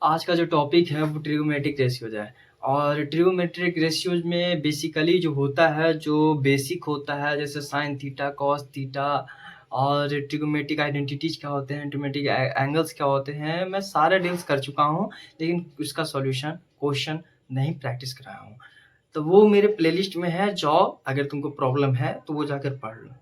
आज का जो टॉपिक है वो ट्रिगोमेट्रिक रेशियोज है। और ट्रिगोमेट्रिक रेशियोज में बेसिकली जो होता है, जो बेसिक होता है, जैसे साइन थीटा, कॉस थीटा, और ट्रिगोमेट्रिक आइडेंटिटीज क्या होते हैं, ट्रिगोमेट्रिक एंगल्स क्या होते हैं, मैं सारे डील्स कर चुका हूँ, लेकिन उसका सॉल्यूशन क्वेश्चन नहीं प्रैक्टिस कराया हूँ। तो वो मेरे प्लेलिस्ट में है, जाओ अगर तुमको प्रॉब्लम है तो वो जाकर पढ़ लो।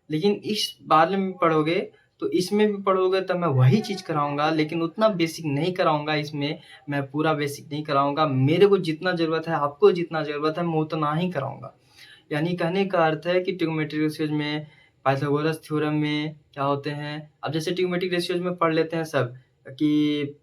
लेकिन इस बारे में पढ़ोगे तो इसमें भी पढ़ोगे तो मैं वही चीज़ कराऊंगा, लेकिन उतना बेसिक नहीं कराऊंगा। इसमें मैं पूरा बेसिक नहीं कराऊंगा। मेरे को जितना ज़रूरत है, आपको जितना ज़रूरत है, मैं उतना ही कराऊंगा। यानी कहने का अर्थ है कि ट्रिगोमेट्रिक रेशियोज में, पाइथागोरस थ्योरम में क्या होते हैं। अब जैसे ट्रिगोमेट्रिक रेशियोज में पढ़ लेते हैं सब कि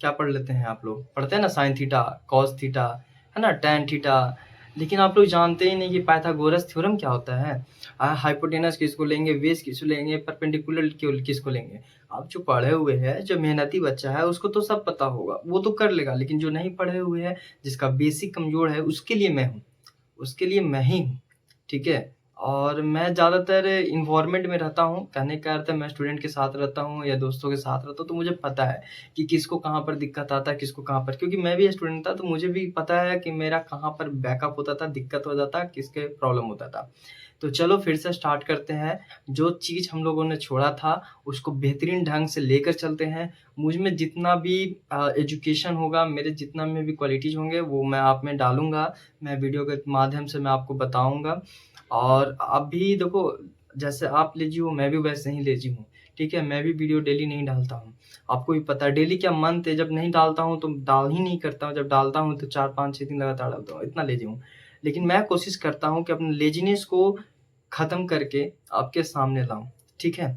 क्या पढ़ लेते हैं, आप लोग पढ़ते हैं ना, साइन थीटा, कॉस थीटा, है ना, टैन थीटा। लेकिन आप लोग जानते ही नहीं कि पाइथागोरस थ्योरम क्या होता है। हाइपोटेनस किसको लेंगे, बेस किसको लेंगे, परपेंडिकुलर किसको लेंगे। आप जो पढ़े हुए हैं, जो मेहनती बच्चा है, उसको तो सब पता होगा, वो तो कर लेगा। लेकिन जो नहीं पढ़े हुए हैं, जिसका बेसिक कमजोर है, उसके लिए मैं हूँ, उसके लिए मैं ही हूँ। ठीक है। और मैं ज़्यादातर इन्वायरमेंट में रहता हूँ। कहने का अर्थ है मैं स्टूडेंट के साथ रहता हूँ या दोस्तों के साथ रहता हूँ, तो मुझे पता है कि किसको कहाँ पर दिक्कत आता है, किसको कहाँ पर, क्योंकि मैं भी स्टूडेंट था तो मुझे भी पता है कि मेरा कहाँ पर बैकअप होता था, दिक्कत हो जाता, किसके प्रॉब्लम होता था। तो चलो फिर से स्टार्ट करते हैं। जो चीज़ हम लोगों ने छोड़ा था उसको बेहतरीन ढंग से लेकर चलते हैं। मुझ में जितना भी एजुकेशन होगा, मेरे जितना में भी क्वालिटीज़ होंगे, वो मैं आप में डालूँगा। मैं वीडियो के माध्यम से मैं आपको बताऊँगा। और आप भी देखो, जैसे आप लेजी हो, मैं भी वैसे ही लेजी हूँ। ठीक है, मैं भी वीडियो डेली नहीं डालता हूँ। आपको भी पता है डेली क्या मंथ है। जब नहीं डालता हूँ तो डाल ही नहीं करता हूँ, जब डालता हूँ तो 4-5-6 दिन लगातार डालता हूँ, इतना लेजी हूँ। लेकिन मैं कोशिश करता हूँ कि अपने लेजीनेस को ख़त्म करके आपके सामने लाऊँ। ठीक है,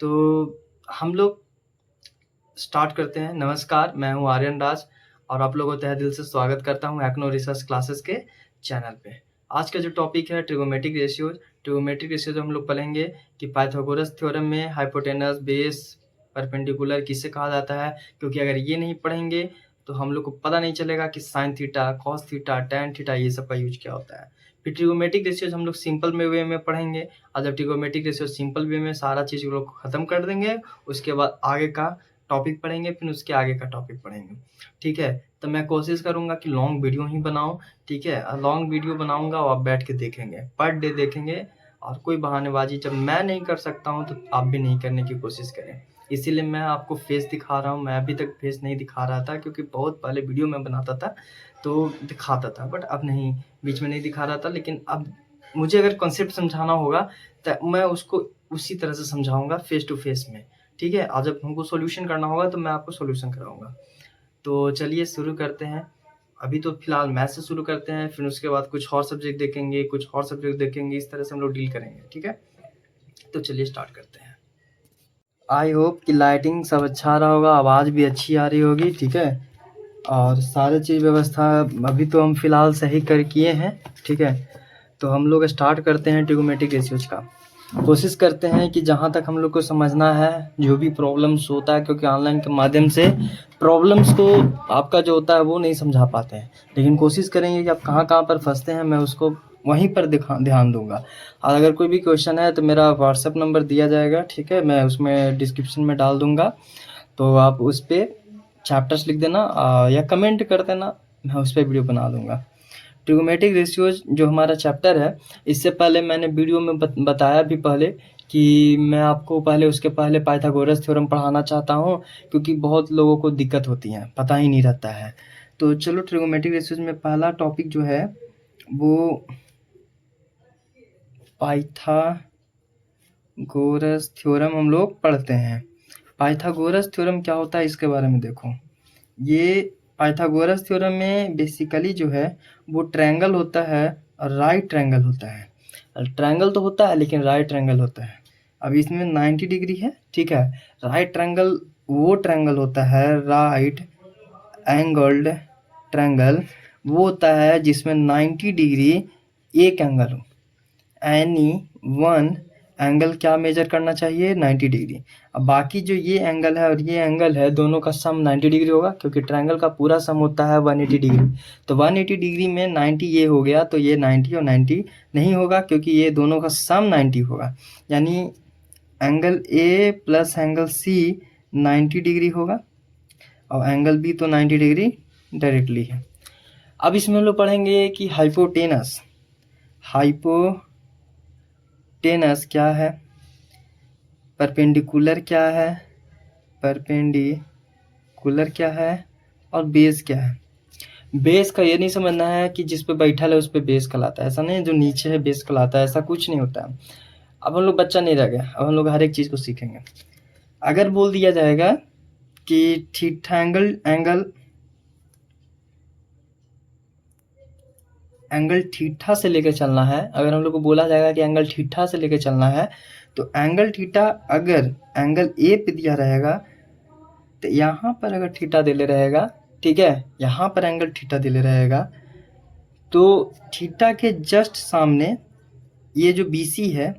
तो हम लोग स्टार्ट करते हैं। नमस्कार, मैं हूँ आर्यन राज और आप लोगों को तहे दिल से स्वागत करता हूँ एक्नो रिसर्च क्लासेस के चैनल पे। आज का जो टॉपिक है ट्रिगोमेट्रिक रेशियोज। ट्रिगोमेट्रिक रेशियोज हम लोग पढ़ेंगे कि पाइथागोरस थ्योरम में हाइपोटेनस, बेस, परपेंडिकुलर किसे कहा जाता है। क्योंकि अगर ये नहीं पढ़ेंगे तो हम लोग को पता नहीं चलेगा कि sign theta, cos theta, tan theta, ये सब का यूज क्या होता है। फिर ट्रिगोमेट्रिक रेशियोज हम लोग सिंपल वे में पढ़ेंगे। और जब ट्रिगोमेट्रिक रेशियोज सिंपल वे में सारा चीज़ लोग खत्म कर देंगे, उसके बाद आगे का टॉपिक पढ़ेंगे, फिर उसके आगे का टॉपिक पढ़ेंगे। ठीक है, तो मैं कोशिश करूंगा कि लॉन्ग वीडियो ही बनाऊं। ठीक है, लॉन्ग वीडियो बनाऊंगा और आप बैठ के देखेंगे, पर डे देखेंगे। और कोई बहानेबाजी जब मैं नहीं कर सकता हूं तो आप भी नहीं करने की कोशिश करें। इसीलिए मैं आपको फेस दिखा रहा हूं। मैं अभी तक फेस नहीं दिखा रहा था, क्योंकि बहुत पहले वीडियो में बनाता था तो दिखाता था, बट अब नहीं, बीच में नहीं दिखा रहा था। लेकिन अब मुझे अगर कॉन्सेप्ट समझाना होगा तो मैं उसको उसी तरह से समझाऊंगा, फेस टू फेस में। ठीक है, और जब हमको सॉल्यूशन करना होगा तो मैं आपको सॉल्यूशन कराऊंगा। तो चलिए शुरू करते हैं। अभी तो फिलहाल मैथ से शुरू करते हैं, फिर उसके बाद कुछ और सब्जेक्ट देखेंगे, कुछ और सब्जेक्ट देखेंगे, इस तरह से हम लोग डील करेंगे। ठीक है, तो चलिए स्टार्ट करते हैं। आई होप कि लाइटिंग सब अच्छा आ रहा होगा, आवाज़ भी अच्छी आ रही होगी। ठीक है, और सारे चीज़ व्यवस्था अभी तो हम फिलहाल सही कर किए हैं। ठीक है, तो हम लोग स्टार्ट करते हैं ट्रिगोमेट्रिक रेशियोज का। कोशिश करते हैं कि जहाँ तक हम लोग को समझना है, जो भी प्रॉब्लम्स होता है, क्योंकि ऑनलाइन के माध्यम से प्रॉब्लम्स को आपका जो होता है वो नहीं समझा पाते हैं। लेकिन कोशिश करेंगे कि आप कहाँ कहाँ पर फंसते हैं, मैं उसको वहीं पर ध्यान दूंगा। और अगर कोई भी क्वेश्चन है तो मेरा व्हाट्सएप नंबर दिया जाएगा। ठीक है, मैं उसमें डिस्क्रिप्शन में डाल दूंगा, तो आप उस पर चैप्टर्स लिख देना या कमेंट कर देना, मैं उस पर वीडियो बना दूंगा। ट्रिगोमेट्रिक रेशियोज जो हमारा चैप्टर है, इससे पहले मैंने वीडियो में बताया भी पहले कि मैं आपको उसके पहले पाइथागोरस थ्योरम पढ़ाना चाहता हूँ, क्योंकि बहुत लोगों को दिक्कत होती है, पता ही नहीं रहता है। तो चलो, ट्रिगोमेट्रिक रेशियोज में पहला टॉपिक जो है वो पाइथागोरस थ्योरम हम लोग पढ़ते हैं। पाइथागोरस थ्योरम क्या होता है इसके बारे में देखो। ये पाइथागोरस थ्योरम में बेसिकली जो है वो ट्रायंगल होता है और राइट ट्रायंगल होता है। ट्रायंगल तो होता है लेकिन राइट ट्रायंगल होता है। अब इसमें 90 डिग्री है। ठीक है, राइट ट्रायंगल वो ट्रायंगल होता है, राइट एंगल्ड ट्रायंगल वो होता है जिसमें 90 डिग्री एक एंगल हो। एनी वन एंगल क्या मेजर करना चाहिए, 90 डिग्री। अब बाकी जो ये एंगल है और ये एंगल है, दोनों का सम 90 डिग्री होगा, क्योंकि ट्रायंगल का पूरा सम होता है 180 डिग्री। तो 180 डिग्री में 90 ये हो गया, तो ये 90 और 90 नहीं होगा, क्योंकि ये दोनों का सम 90 होगा। यानी angle A plus angle C 90 degree होगा। और एंगल बी तो 90 डिग्री डायरेक्टली है। अब इसमें हम लोग पढ़ेंगे कि हाइपोटेनस क्या है, परपेंडिकुलर क्या है, और बेस क्या है। बेस का ये नहीं समझना है कि जिस पे बैठल है उस पे बेस कहलाता है, ऐसा नहीं है। जो नीचे है बेस कहलाता है, ऐसा कुछ नहीं होता है। अब हम लोग बच्चा नहीं रह गए, अब हम लोग हर एक चीज़ को सीखेंगे। अगर बोल दिया जाएगा कि थीटा एंगल थीटा से लेकर चलना है, अगर हम लोग को बोला जाएगा कि एंगल थीटा से लेकर चलना है, तो एंगल थीटा अगर एंगल ए पे दिया रहेगा तो यहाँ पर अगर थीटा दे ले रहेगा, ठीक है, यहाँ पर एंगल थीटा दे ले रहेगा, तो थीटा के जस्ट सामने ये जो BC है,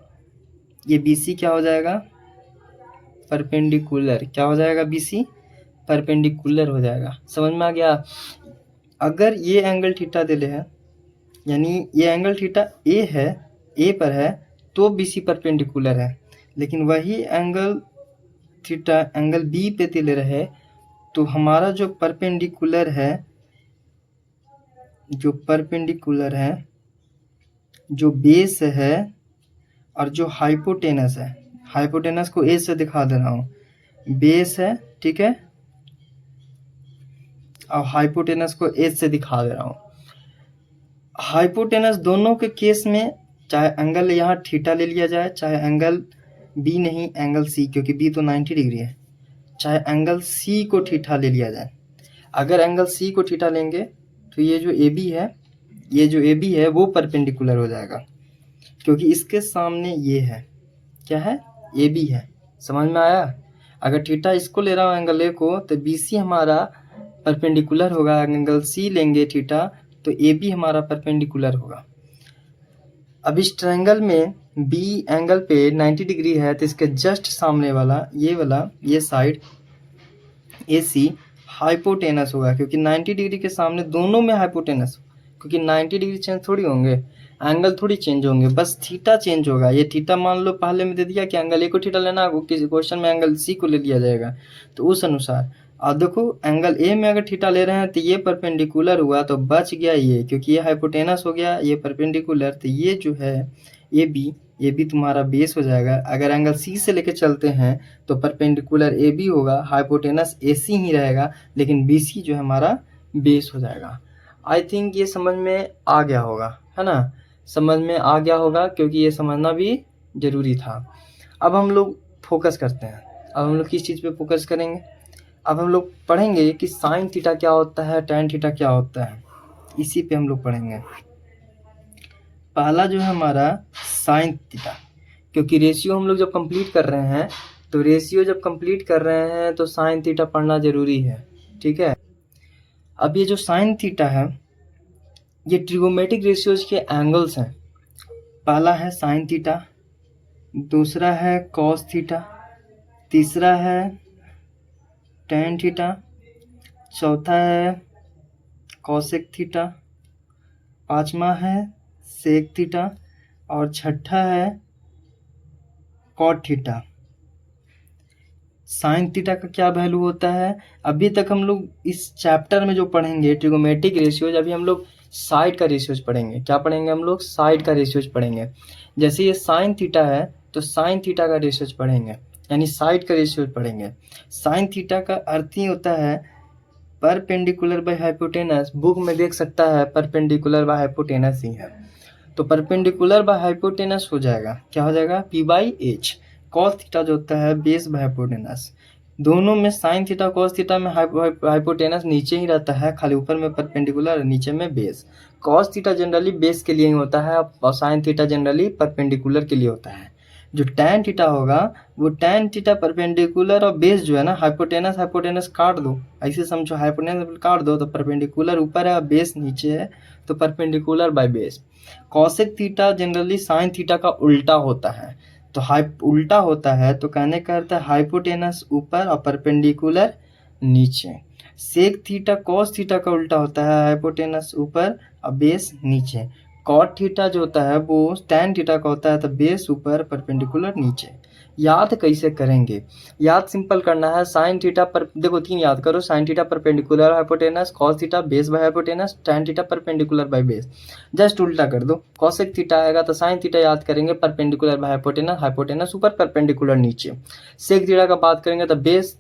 ये BC क्या हो जाएगा, परपेंडिकुलर। क्या हो जाएगा, BC परपेंडिकुलर हो जाएगा। समझ में आ गया। अगर ये एंगल थीटा दे ले है, यानी ये एंगल थीटा ए है, ए पर है, तो BC परपेंडिकुलर है। लेकिन वही एंगल थीटा एंगल बी पे दे ले रहे, तो हमारा जो परपेंडिकुलर है, जो बेस है और जो हाइपोटेनस है, हाइपोटेनस को ए से दिखा दे रहा हूँ, बेस है, ठीक है, और हाइपोटेनस को ए से दिखा दे रहा हूँ। हाइपोटेनस दोनों के केस में, चाहे एंगल यहाँ थीटा ले लिया जाए, चाहे एंगल बी नहीं एंगल सी, क्योंकि बी तो 90 डिग्री है, चाहे एंगल सी को थीटा ले लिया जाए। अगर एंगल सी को थीटा लेंगे तो ये जो ए बी है वो परपेंडिकुलर हो जाएगा, क्योंकि इसके सामने ये है, क्या है, ए बी है। समझ में आया। अगर थीटा इसको ले रहा हूँ एंगल ए को, तो बी सी हमारा परपेंडिकुलर होगा। एंगल सी लेंगे थीटा, तो ए बी हमारा परपेंडिकुलर होगा। अब इस ट्रायंगल में बी एंगल पे 90 डिग्री है, तो इसके जस्ट सामने वाला ये साइड ए सी हाइपोटेनस होगा, क्योंकि 90 डिग्री के सामने दोनों में हाइपोटेनस, क्योंकि 90 डिग्री चेंज थोड़ी होंगे, एंगल थोड़ी चेंज होंगे, बस थीटा चेंज होगा। ये थीटा मान लो पहले में दे दिया कि एंगल ए को थीटा लेना, किसी क्वेश्चन में एंगल सी को ले लिया जाएगा, तो उस अनुसार। और देखो एंगल ए में अगर थीटा ले रहे हैं तो ये परपेंडिकुलर हुआ, तो बच गया ये, क्योंकि ये हाइपोटेनस हो गया, ये परपेंडिकुलर, तो ये जो है ए बी तुम्हारा बेस हो जाएगा। अगर एंगल सी से लेके चलते हैं तो परपेंडिकुलर ए बी होगा, हाइपोटेनस ए सी ही रहेगा, लेकिन बी सी जो है हमारा बेस हो जाएगा। आई थिंक ये समझ में आ गया होगा, है ना, समझ में आ गया होगा, क्योंकि ये समझना भी ज़रूरी था। अब हम लोग फोकस करते हैं। अब हम लोग किस चीज़ पे फोकस करेंगे, अब हम लोग पढ़ेंगे कि साइन थीटा क्या होता है, टैन थीटा क्या होता है, इसी पे हम लोग पढ़ेंगे। पहला जो है हमारा साइन थीटा, क्योंकि रेशियो हम लोग जब कंप्लीट कर रहे हैं, तो रेशियो जब कंप्लीट कर रहे हैं तो साइन थीटा पढ़ना ज़रूरी है, ठीक है। अब ये जो साइन थीटा है, ये ट्रिगोमेट्रिक रेशियोज के एंगल्स हैं। पहला है साइन थीटा, दूसरा है कॉस थीटा, तीसरा है टैन थीटा, चौथा है कॉसेक थीटा, पांचवा है सेक थीटा, और छठा है कॉट थीटा। साइन थीटा का क्या वैल्यू होता है, अभी तक हम लोग इस चैप्टर में जो पढ़ेंगे ट्रिगोमेट्रिक रेशियोज, अभी हम लोग साइड का रेशियोज पढ़ेंगे। क्या पढ़ेंगे हम लोग, साइड का रेशियोज पढ़ेंगे। जैसे ये साइन थीटा है तो साइन थीटा का रेशियोज पढ़ेंगे, यानी साइड का रेशियोज पढ़ेंगे। साइन थीटा का अर्थ ही होता है परपेंडिकुलर बाय हाइपोटेनस। बुक में देख सकता है परपेंडिकुलर बाय हाइपोटेनस ही है, तो परपेंडिकुलर बाय हाइपोटेनस हो जाएगा, क्या हो जाएगा, P/H। कॉस थीटा जो होता है बेस बाय हाइपोटेनस। दोनों में साइन थीटा कॉस थीटा में हाइपोटेनस नीचे ही रहता है, खाली ऊपर में परपेंडिकुलर और नीचे में base. Cos theta generally base के लिए ही होता है और साइन थीटा जनरली परपेंडिकुलर के लिए होता है। जो टैन थीटा होगा वो टैन थीटा परपेंडिकुलर और बेस जो है ना, हाइपोटेनस काट दो, ऐसे समझो, हाइपोटेनस काट दो तो परपेंडिकुलर ऊपर है और बेस नीचे है, तो perpendicular by base. Cosec theta generally sine theta का उल्टा होता है, तो उल्टा होता है तो कहने का अर्थ है हाइपोटेनस ऊपर और परपेंडिकुलर नीचे। सेक थीटा कॉस थीटा का उल्टा होता है, हाइपोटेनस ऊपर और बेस नीचे। कॉट थीटा जो होता है वो टैन थीटा का होता है, तो बेस ऊपर परपेंडिकुलर नीचे। याद कैसे करेंगे? याद सिंपल करना है, साइन थीटा पर देखो 3 याद करो, sine theta perpendicular hypotenuse, cos theta base by hypotenuse, tan theta perpendicular by base. Just उल्टा कर दो, कॉसेक थीटा आएगा तो साइन थीटा याद करेंगे परपेंडिकुलर बाय हाइपोटेनस, हाइपोटेनस ऊपर परपेंडिकुलर नीचे। सेक थीटा का बात करेंगे तो बेस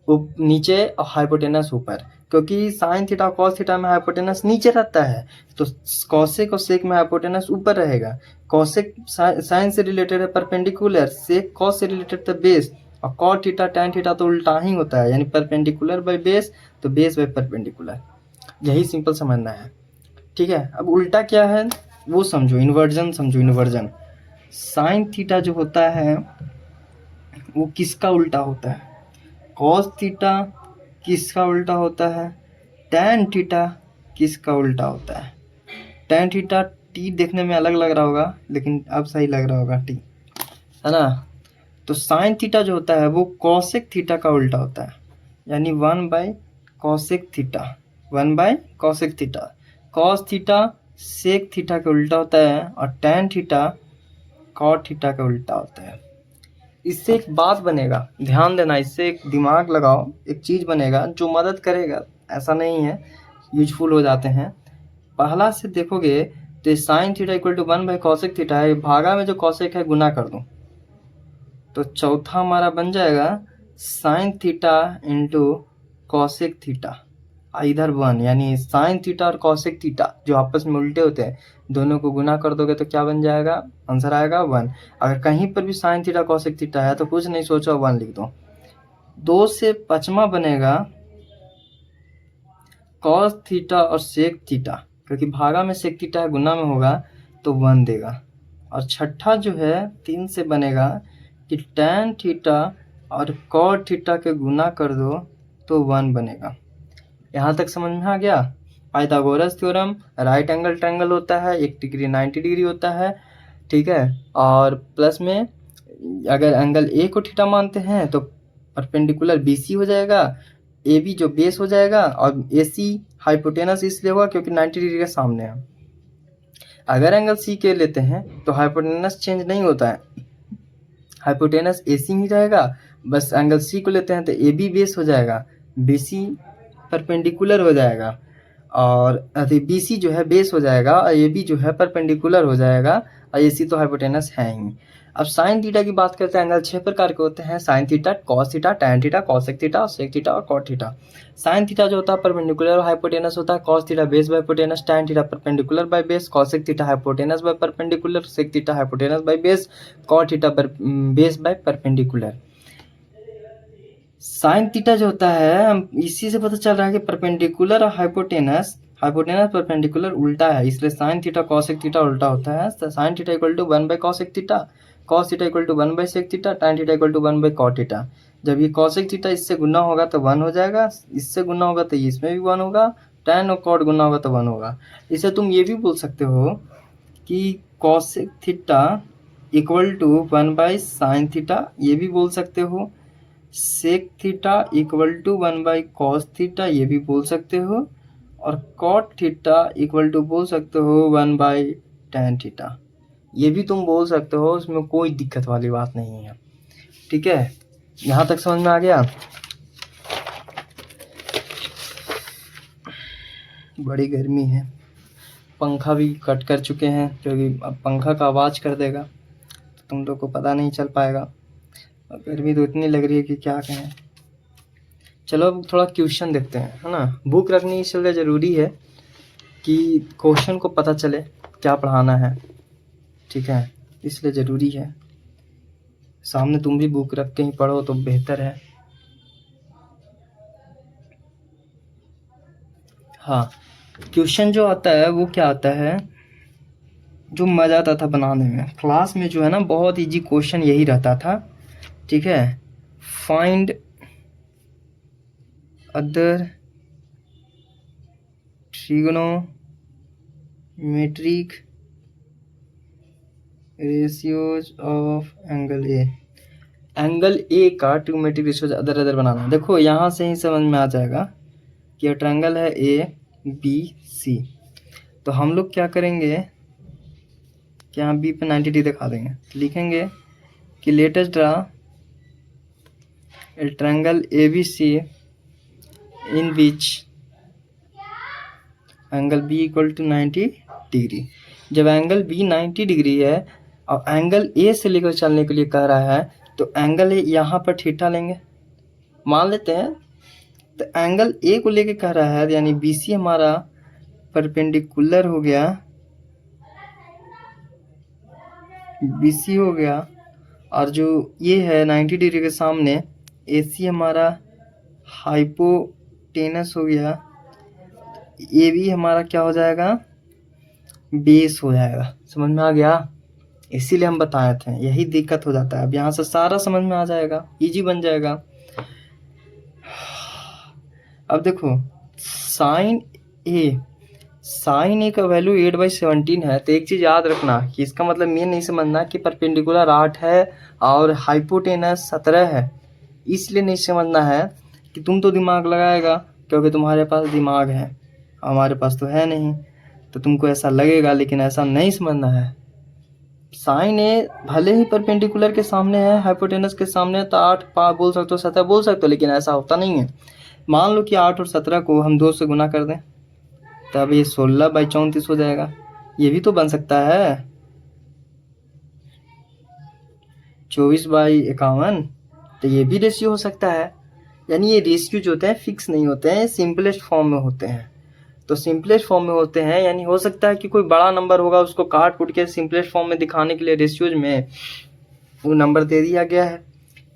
नीचे और हाइपोटेनस ऊपर, क्योंकि साइन थीटा कॉस थीटा में हाइपोटेनस नीचे रहता है, तो कॉसेक और सेक में हाइपोटेनस ऊपर रहेगा। कॉसेक साइन से रिलेटेड है परपेंडिकुलर, सेक कॉस से रिलेटेड तो बेस, और कॉट थीटा टैन थीटा तो उल्टा ही होता है, यानी परपेंडिकुलर बाय बेस तो बेस बाय परपेंडिकुलर। यही सिंपल समझना है, ठीक है। अब उल्टा क्या है वो समझो, इन्वर्जन समझो, इन्वर्जन। साइन थीटा जो होता है वो किसका उल्टा होता है? कॉस थीटा किसका उल्टा होता है? टैन थीटा किसका उल्टा होता है? टैन थीटा टी देखने में अलग लग रहा होगा, लेकिन अब सही लग रहा होगा टी, है ना। तो साइन थीटा जो होता है वो कॉसेक थीटा का उल्टा होता है, यानी 1/कॉसेक थीटा, 1/कॉसेक theta. Cos theta sec theta का उल्टा होता है, और टैन थीटा कॉट थीटा का उल्टा होता है। इससे एक बात बनेगा, ध्यान देना, इससे एक दिमाग लगाओ, एक चीज़ बनेगा जो मदद करेगा, ऐसा नहीं है, यूजफुल हो जाते हैं। पहला से देखोगे तो साइन थीटा इक्वल टू 1/कॉसेक थीटा है, भागा में जो कॉसेक है गुना कर दो, तो चौथा हमारा बन जाएगा sine theta into cosec theta, इधर 1, यानी साइन थीटा और कॉसेक थीटा जो आपस में उल्टे होते हैं, दोनों को गुना कर दोगे तो क्या बन जाएगा? आंसर आएगा 1। अगर कहीं पर भी साइन थीटा कॉसेक थीटा है तो कुछ नहीं सोचो, 1 लिख दो। 2 से 5वां बनेगा कॉस थीटा और सेक थीटा, क्योंकि भागा में सेक थीटा है, गुना में होगा तो 1 देगा। और छठा जो है 3 से बनेगा कि टैन थीटा और कॉट थीटा के गुना कर दो तो 1 बनेगा। यहाँ तक समझ में आ गया? Pythagoras theorem, right angle triangle होता है, 1 डिग्री 90 डिग्री होता है, ठीक है। और प्लस में अगर एंगल ए को थीटा मानते हैं तो परपेंडिकुलर BC हो जाएगा, AB जो बेस हो जाएगा, और AC हाइपोटेनस इसलिए होगा क्योंकि 90 डिग्री के सामने है। अगर एंगल C के लेते हैं तो हाइपोटेनस चेंज नहीं होता है, हाइपोटेनस AC ही रहेगा, बस एंगल C को लेते हैं तो AB बेस हो जाएगा, BC परपेंडिकुलर हो जाएगा, और BC जो है बेस हो जाएगा, और AB जो है परपेंडिकुलर हो जाएगा, और AC तो हाइपोटेनस है ही। अब साइन थीटा की बात करते हैं, एंगल 6 प्रकार के होते हैं, sine theta, cos theta, tan theta, cosec theta, sec theta और कॉट थीटा। साइन थीटा जो होता है परपेंडिकुलर हाइपोटेनस होता है, cos theta base by hypotenuse, tan theta perpendicular by base, cosec theta hypotenuse by perpendicular, sec theta hypotenuse by base, cot theta base by perpendicular. Sine theta जो होता है, हम इसी से पता चल रहा है कि परपेंडिकुलर और हाइपोटेनस, हाइपोटेनस परपेंडिकुलर उल्टा है, इसलिए साइन थीटा कॉसेक थीटा उल्टा होता है। तो साइन थीटा इक्वल टू 1/कॉसेक theta, cos theta equal to 1/सेक theta, tan theta equal to 1/कॉट थीटा। जब ये कॉसेक थीटा इससे गुना होगा तो 1 हो जाएगा, इससे गुना होगा तो इसमें भी 1 होगा, टैन और कॉट गुना होगा तो 1 होगा। इसे तुम ये भी बोल सकते हो कि कॉसेक थीटा इक्वल टू 1/साइन थीटा, ये भी बोल सकते हो। सेक थीटा इक्वल टू 1/कॉस थीटा, ये भी बोल सकते हो। और कॉट थीटा इक्वल टू बोल सकते हो 1/टैन थीटा, ये भी तुम बोल सकते हो, उसमें कोई दिक्कत वाली बात नहीं है, ठीक है। यहाँ तक समझ में आ गया? बड़ी गर्मी है, पंखा भी कट कर चुके हैं, क्योंकि अब पंखा का आवाज़ कर देगा तो तुम लोग को पता नहीं चल पाएगा, और गर्मी तो इतनी लग रही है कि क्या कहें। चलो अब थोड़ा क्वेश्चन देखते हैं, है ना। बुक रखनी इसलिए ज़रूरी है कि क्वेश्चन को पता चले क्या पढ़ाना है, ठीक है, इसलिए ज़रूरी है। सामने तुम भी बुक रख के ही पढ़ो तो बेहतर है। हाँ, क्वेश्चन जो आता है वो क्या आता है, जो मज़ा आता था बनाने में क्लास में, जो है ना, बहुत इजी क्वेश्चन यही रहता था, ठीक है। Find other trigonometric ratios of angle A, angle A का ट्रिगोनोमेट्रिक रेशियोज अदर बनाना। देखो यहाँ से ही समझ में आ जाएगा कि ट्रायंगल है ABC, तो हम लोग क्या करेंगे कि यहाँ B पे 90 डिग्री दिखा देंगे, लिखेंगे कि let's draw a triangle ABC in which angle B equal to 90 degree. जब एंगल B 90 डिग्री है और एंगल A से लेकर चलने के लिए कह रहा है तो एंगल A यहाँ पर थीटा लेंगे, मान लेते हैं। तो एंगल A को लेके कह रहा है यानी BC हमारा परपेंडिकुलर हो गया, BC हो गया, और जो ये है 90 डिग्री के सामने AC हमारा हाइपोटेनस हो गया, AB हमारा क्या हो जाएगा, बेस हो जाएगा। समझ में आ गया? इसीलिए हम बताए थे, यही दिक्कत हो जाता है। अब यहाँ से सारा समझ में आ जाएगा, इजी बन जाएगा। अब देखो साइन ए का वैल्यू 8/17 है। तो एक चीज़ याद रखना कि इसका मतलब ये नहीं समझना कि परपेंडिकुलर 8 है और हाइपोटेनस 17 है। इसलिए नहीं समझना है कि तुम तो दिमाग लगाएगा क्योंकि तुम्हारे पास दिमाग है, हमारे पास तो है नहीं, तो तुमको ऐसा लगेगा, लेकिन ऐसा नहीं समझना है। साइन ए भले ही परपेंडिकुलर के सामने है, हाइपोटेनस के सामने है, तो 8 बोल सकते हो, 17 बोल सकते हो, लेकिन ऐसा होता नहीं है। मान लो कि 8 और 17 को हम 2 से गुना कर दें, तब ये 16/34 हो जाएगा। ये भी तो बन सकता है 24/51। तो ये भी रेशियो हो सकता है। यानी ये रेशियो जो होते हैं फिक्स नहीं होते हैं, सिंपलेस्ट फॉर्म में होते हैं। तो सिंपलेस्ट फॉर्म में होते हैं यानी हो सकता है कि कोई बड़ा नंबर होगा, उसको काट कूट के सिंपलेस्ट फॉर्म में दिखाने के लिए रेशियोज में वो नंबर दे दिया गया है।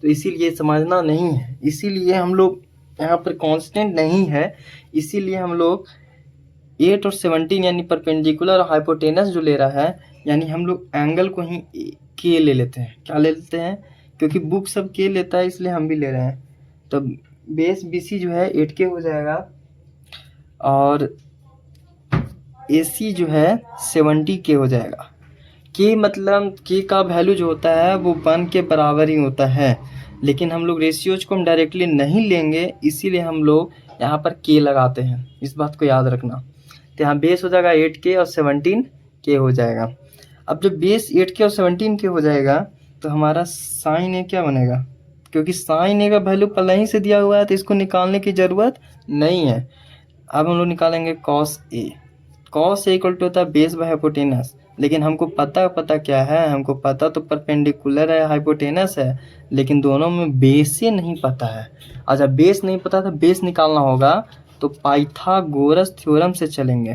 तो इसीलिए समझना नहीं है, इसीलिए हम लोग यहाँ पर कांस्टेंट नहीं है, इसीलिए हम लोग 8 और 17 यानी परपेंडिकुलर और हाइपोटेनस जो ले रहा है, यानी हम लोग एंगल को ही के ले लेते हैं। क्या ले लेते हैं? क्योंकि बुक सब के लेता है, इसलिए हम भी ले रहे हैं। तो बेस BC जो है 8K हो जाएगा और AC जो है 70K हो जाएगा। के मतलब के का वैल्यू जो होता है वो 1 के बराबर ही होता है, लेकिन हम लोग रेशियोज को हम डायरेक्टली नहीं लेंगे, इसीलिए हम लोग यहाँ पर के लगाते हैं। इस बात को याद रखना। तो यहाँ बेस हो जाएगा 8K और 17K हो जाएगा। अब जब बेस 8K और 17K हो जाएगा तो हमारा साइन ए क्या बनेगा? क्योंकि साइन ए का वैल्यू पहले ही से दिया हुआ है तो इसको निकालने की ज़रूरत नहीं है। अब हम लोग निकालेंगे cos A. Cos A equal to होता है बेस बाय हाइपोटेनस, लेकिन हमको पता क्या है? हमको पता तो परपेंडिकुलर है, हाइपोटेनस है, लेकिन दोनों में बेस ही नहीं पता है। अच्छा, बेस नहीं पता तो बेस निकालना होगा, तो पाइथागोरस थ्योरम से चलेंगे।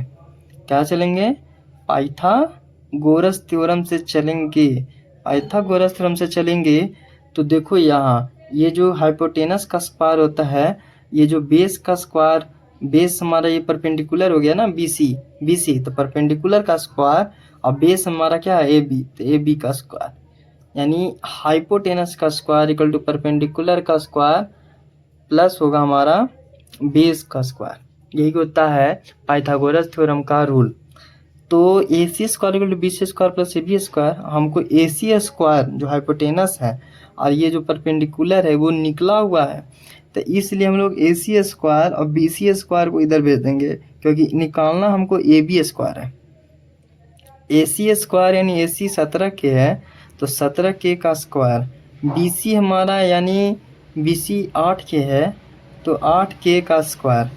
क्या चलेंगे? पाइथागोरस थ्योरम से चलेंगे। पाइथागोरस थ्योरम से चलेंगे तो देखो यहाँ ये जो हाइपोटेनस का स्क्वायर होता है, ये जो बेस का स्क्वायर, बेस हमारा ये परपेंडिकुलर हो गया ना BC, तो परपेंडिकुलर का स्क्वायर और बेस हमारा क्या है AB, तो AB का स्क्वायर, यानी हाइपोटेनस का स्क्वायर इक्वल टू परपेंडिकुलर का स्क्वायर प्लस होगा हमारा बेस का स्क्वायर। यही होता है पाइथागोरस थ्योरम का रूल। तो AC square equal to BC square plus AB square, हमको AC स्क्वायर जो हाइपोटेनस है और ये जो परपेंडिकुलर है वो निकला हुआ है, तो इसलिए हम लोग AC स्क्वायर और BC स्क्वायर को इधर भेज देंगे, क्योंकि निकालना हमको AB स्क्वायर है। AC स्क्वायर यानी AC 17K है, तो 17K का स्क्वायर, BC हमारा यानी BC 8K है, तो 8K का स्क्वायर,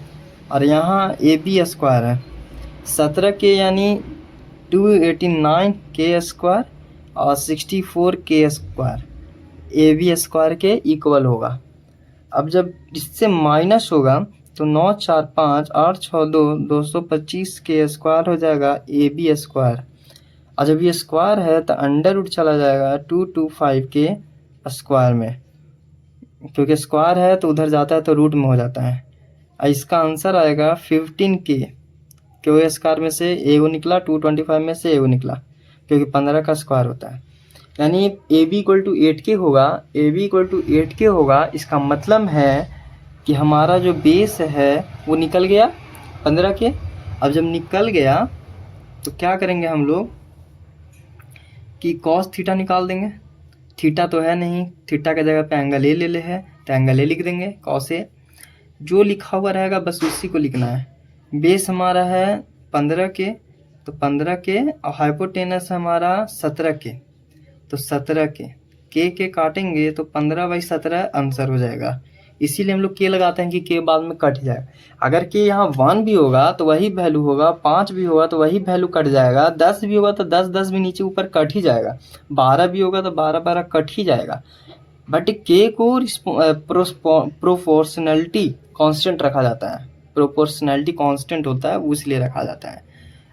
और यहाँ AB स्क्वायर है 17K यानी 289K स्क्वायर और 64K स्क्वायर AB स्क्वायर के इक्वल होगा। अब जब इससे माइनस होगा तो 9 4 5 8 6 2 225K स्क्वायर हो जाएगा AB स्क्वायर, और जब ये स्क्वायर है तो अंडर रूट चला जाएगा 225K स्क्वायर में, क्योंकि स्क्वायर है तो उधर जाता है तो रूट में हो जाता है। और इसका आंसर आएगा 15K, क्योंकि स्क्वायर में से ए वो निकला, 225 में से ए वो निकला, क्योंकि 15 का स्क्वायर होता है। यानी AB इक्वल टू 8K होगा, AB इक्वल टू 8K होगा। इसका मतलब है कि हमारा जो बेस है वो निकल गया 15K। अब जब निकल गया तो क्या करेंगे हम लोग कि कॉस थीटा निकाल देंगे। थीटा तो है नहीं, थीटा की जगह पे एंगल ए ले ले है, तो एंगल ए लिख देंगे, कॉस ए। जो लिखा हुआ रहेगा बस उसी को लिखना है। बेस हमारा है 15K, तो 15K, और हाइपोटेनस हमारा 17K, तो 17K। के काटेंगे तो 15/17 आंसर हो जाएगा। इसीलिए हम लोग के लगाते हैं कि के बाद में कट जाए। अगर के यहाँ 1 भी होगा तो वही वैल्यू होगा, 5 भी होगा तो वही वैल्यू कट जाएगा, 10 भी होगा तो 10 भी नीचे ऊपर कट ही जाएगा, 12 भी होगा तो 12 कट ही जाएगा। बट के को प्रोपोर्शनलिटी कांस्टेंट रखा जाता है, प्रोपोर्शनलिटी कांस्टेंट होता है वो इसलिए रखा जाता है।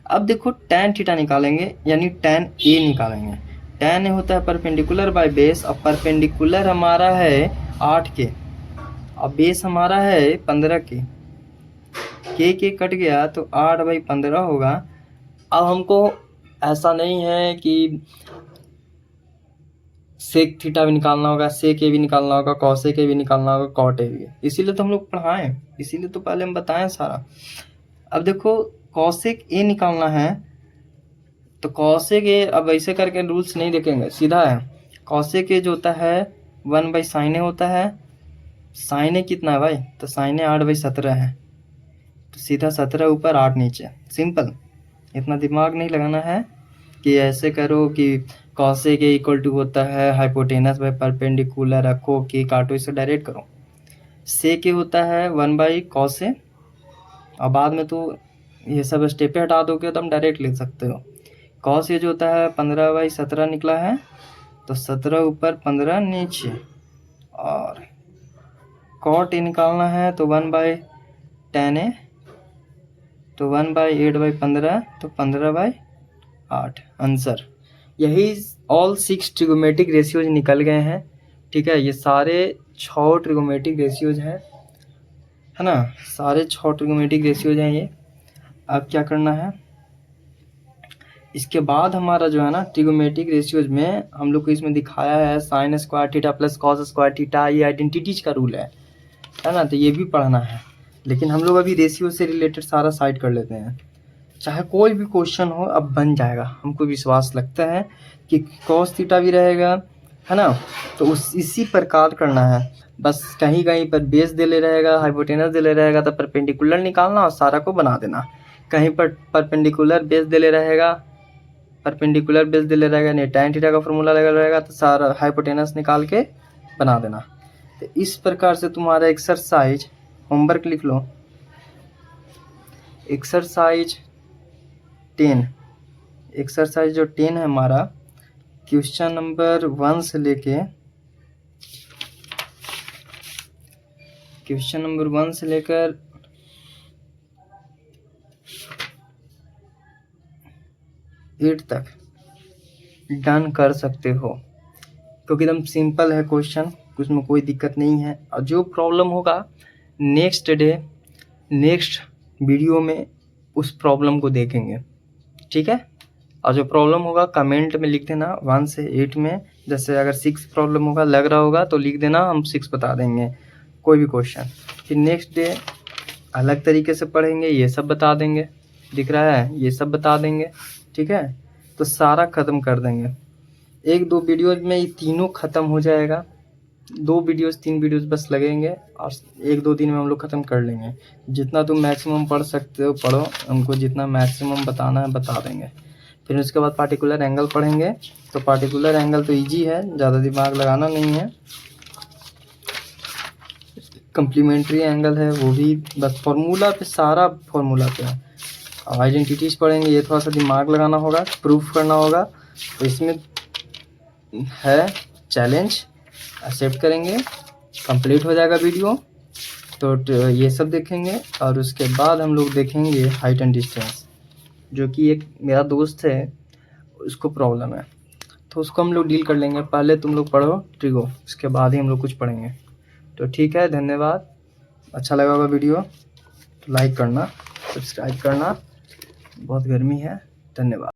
अब देखो tan थीटा निकालेंगे यानी tan ए निकालेंगे। tan ए होता है परपेंडिकुलर बाय बेस, और परपेंडिकुलर हमारा है 8 के और बेस हमारा है 15 के कट गया तो 8/15 होगा। अब हमको ऐसा नहीं है कि सेक थीटा भी निकालना होगा, सेक ए भी निकालना होगा, कॉसेक ए भी निकालना होगा, कॉट ए भी, इसीलिए तो हम लोग पढ़ाएं, इसीलिए तो पहले हम बताएं सारा। अब देखो कॉसेक ए निकालना है तो कॉसेक ए अब ऐसे करके रूल्स नहीं देखेंगे, सीधा है। कॉसेक ए जो होता है 1/sin ए होता है। साइन ए कितना है भाई, तो साइन ए 8/17 है, तो सीधा 17 ऊपर 8 नीचे, सिंपल। इतना दिमाग नहीं लगाना है कि ऐसे करो कि कॉसेक ए इक्वल टू होता है हाइपोटेनस बाय परपेंडिकुलर, रखो कि काटो, इसे डायरेक्ट करो। सेक ए होता है 1/cos ए, और बाद में तो ये सब स्टेपें हटा दोगे तो हम डायरेक्ट लिख सकते हो। कॉस ए जो होता है 15/17 निकला है, तो 17 ऊपर 15 नीचे, और कॉट ए निकालना है तो 1/tan ए, तो 1/8/15 तो 15/8 आंसर। यही ऑल 6 ट्रिगोमेट्रिक रेशियोज निकल गए हैं। ठीक है, ये सारे 6 ट्रिगोमेट्रिक रेशियोज हैं, है ना, सारे 6 ट्रिगोमेट्रिक रेशियोज हैं ये। अब क्या करना है, इसके बाद हमारा जो है ना ट्रिगोमेट्रिक रेशियोज में हम लोग को इसमें दिखाया है sin square theta plus cos square theta, ये आइडेंटिटीज का रूल है ना, तो ये भी पढ़ना है। लेकिन हम लोग अभी रेशियो से रिलेटेड सारा साइड कर लेते हैं। चाहे कोई भी क्वेश्चन हो अब बन जाएगा, हमको विश्वास लगता है कि कॉस थीटा भी रहेगा, है ना, तो इसी प्रकार करना है। बस कहीं कहीं पर बेस दे ले रहेगा, हाइपोटेनस दे ले रहेगा, तो परपेंडिकुलर निकालना और सारा को बना देना। कहीं पर परपेंडिकुलर बेस दे ले रहेगा, परपेंडिकुलर बेस दे ले रहेगा, नहीं tan थीटा का फॉर्मूला लगा रहेगा, तो सारा हाइपोटेनस निकाल के बना देना। तो इस प्रकार से तुम्हारा एक्सरसाइज होमवर्क लिख लो, एक्सरसाइज 10, एक्सरसाइज जो 10 है हमारा, क्वेश्चन नंबर 1 से लेके क्वेश्चन नंबर 1 से लेकर 8 तक डन कर सकते हो, क्योंकि एकदम सिंपल है क्वेश्चन, उसमें कोई दिक्कत नहीं है। और जो प्रॉब्लम होगा नेक्स्ट डे नेक्स्ट वीडियो में उस प्रॉब्लम को देखेंगे, ठीक है। और जो प्रॉब्लम होगा कमेंट में लिख देना 1 से 8 में, जैसे अगर 6 प्रॉब्लम होगा लग रहा होगा तो लिख देना, हम 6 बता देंगे कोई भी क्वेश्चन। फिर नेक्स्ट डे अलग तरीके से पढ़ेंगे, ये सब बता देंगे, दिख रहा है, ये सब बता देंगे, ठीक है। तो सारा ख़त्म कर देंगे 1-2 वीडियोज़ में, ये तीनों ख़त्म हो जाएगा। 2 वीडियोज़ 3 वीडियोज़ बस लगेंगे और 1-2 दिन में हम लोग ख़त्म कर लेंगे। जितना तुम मैक्सिमम पढ़ सकते हो पढ़ो, हमको जितना मैक्सिमम बताना है बता देंगे। फिर उसके बाद पार्टिकुलर एंगल पढ़ेंगे, तो पार्टिकुलर एंगल तो इजी है, ज़्यादा दिमाग लगाना नहीं है। कम्प्लीमेंट्री एंगल है वो भी बस फॉर्मूला पे, सारा फॉर्मूला पे है। और आइडेंटिटीज पढ़ेंगे, ये थोड़ा सा दिमाग लगाना होगा, प्रूफ करना होगा, तो इसमें है चैलेंज, एक्सेप्ट करेंगे, कंप्लीट हो जाएगा वीडियो। तो ये सब देखेंगे और उसके बाद हम लोग देखेंगे हाइट एंड डिस्टेंस, जो कि एक मेरा दोस्त है उसको प्रॉब्लम है, तो उसको हम लोग डील कर लेंगे। पहले तुम लोग पढ़ो ट्रिगो, उसके बाद ही हम लोग कुछ पढ़ेंगे। तो ठीक है, धन्यवाद। अच्छा लगा होगा वीडियो तो लाइक करना, सब्सक्राइब करना, बहुत गर्मी है, धन्यवाद।